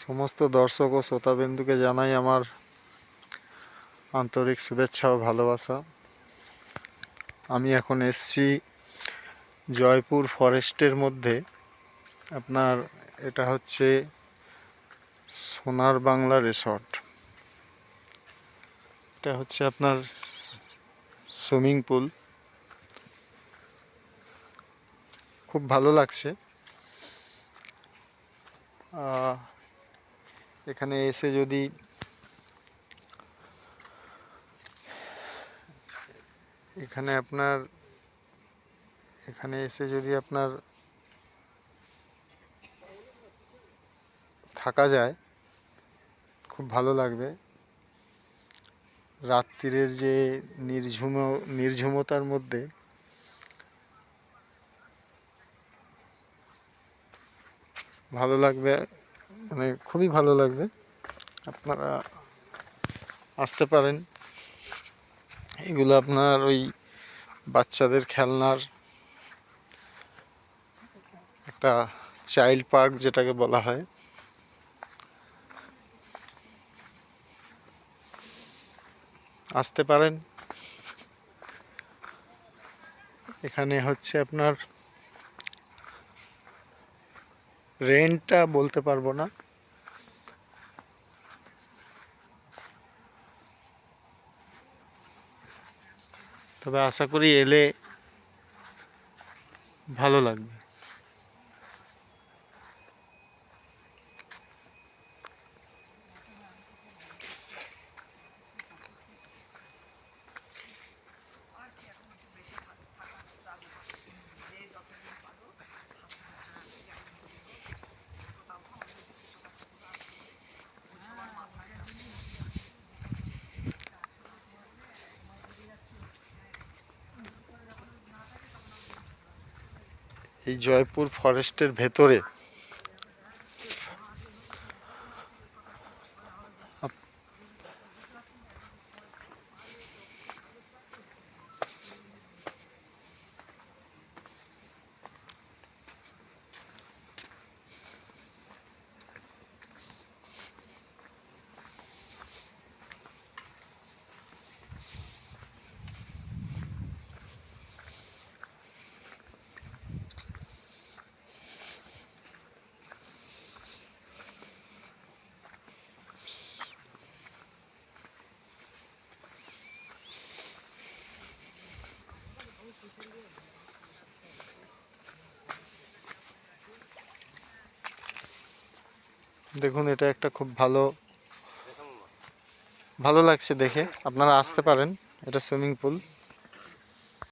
সমস্ত দর্শক ও শ্রোতাবিন্দুকে জানাই আমার আন্তরিক শুভেচ্ছা ও ভালোবাসা। আমি এখন এসছি জয়পুর ফরেস্টের মধ্যে। আপনার এটা হচ্ছে সোনার বাংলা রিসর্ট। এটা হচ্ছে আপনার সুইমিং পুল। খুব ভালো লাগছে। এখানে এসে যদি এখানে এসে যদি আপনার থাকা যায় খুব ভালো লাগবে। রাত্রিরের যে নির্ঝুমতার মধ্যে ভালো লাগবে, মানে খুবই ভালো লাগবে। আপনারা আসতে পারেন। এগুলো আপনার ওই বাচ্চাদের খেলনার একটা চাইল্ড পার্ক যেটাকে বলা হয়। আসতে পারেন। এখানে হচ্ছে আপনার রেন্টটা বলতে পারবো না, তবে আশা করি এলে ভালো লাগবে। এই জয়পুর ফরেস্টের ভেতরে দেখুন, এটা একটা খুব ভালো লাগছে দেখে। আপনারা আসতে পারেন। এটা সুইমিং পুল।